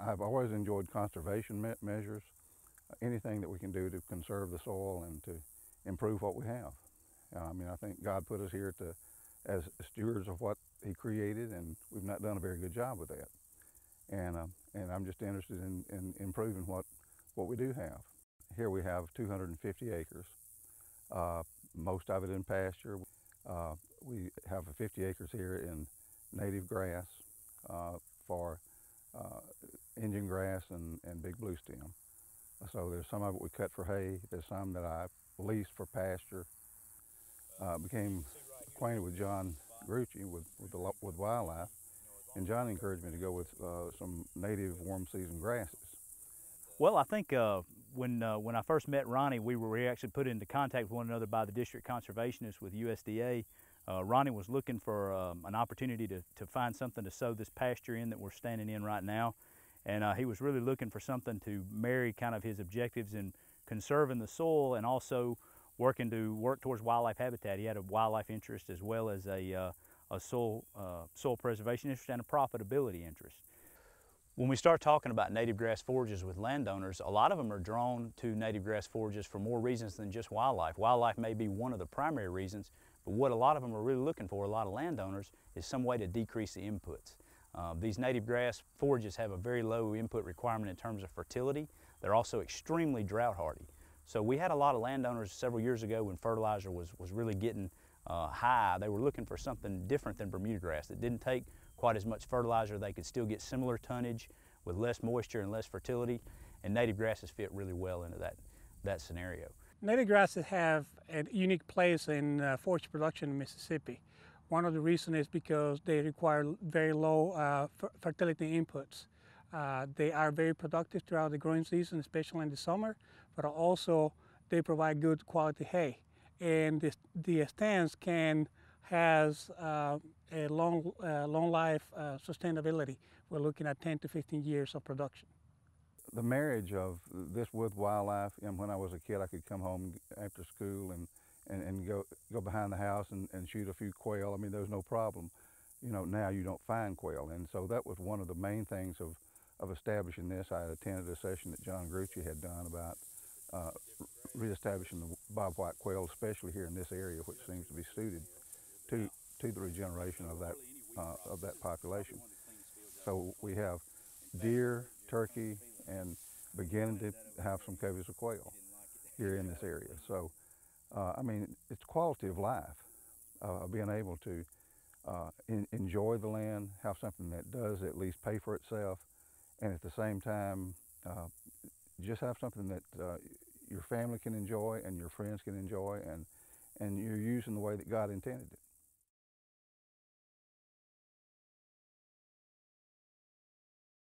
I've always enjoyed conservation measures, anything that we can do to conserve the soil and to improve what we have. I mean, I think God put us here as stewards of what He created, and we've not done a very good job with that. And I'm just interested in improving what we do have. Here we have 250 acres, most of it in pasture. We have 50 acres here in native grass for Indian grass and big blue stem. So there's some of it we cut for hay. There's some that I leased for pasture. Became acquainted with John Grucci with wildlife, and John encouraged me to go with some native warm season grasses. Well, I think when I first met Ronnie, we were actually put into contact with one another by the district conservationists with USDA. Ronnie was looking for an opportunity to find something to sow this pasture in that we're standing in right now. And he was really looking for something to marry kind of his objectives in conserving the soil and also work towards wildlife habitat. He had a wildlife interest as well as a soil preservation interest and a profitability interest. When we start talking about native grass forages with landowners, a lot of them are drawn to native grass forages for more reasons than just wildlife. Wildlife may be one of the primary reasons, but what a lot of them are really looking for, a lot of landowners, is some way to decrease the inputs. These native grass forages have a very low input requirement in terms of fertility. They're also extremely drought hardy. So we had a lot of landowners several years ago when fertilizer was really getting high. They were looking for something different than Bermuda grass that didn't take quite as much fertilizer. They could still get similar tonnage with less moisture and less fertility, and native grasses fit really well into that scenario. Native grasses have a unique place in forage production in Mississippi. One of the reasons is because they require very low fertility inputs. They are very productive throughout the growing season, especially in the summer, but also they provide good quality hay. And the stands has a long life sustainability. We're looking at 10 to 15 years of production. The marriage of this with wildlife, and when I was a kid I could come home after school and go behind the house and shoot a few quail. I mean, there was no problem. You know, now you don't find quail, and so that was one of the main things of establishing this. I attended a session that John Grucci had done about reestablishing the bobwhite quail, especially here in this area, which seems to be suited to the regeneration of that population. So we have deer, turkey, and beginning to have some coveys of quail here in this area. So, I mean, it's quality of life, being able to enjoy the land, have something that does at least pay for itself, and at the same time, just have something that your family can enjoy and your friends can enjoy, and you're using the way that God intended it.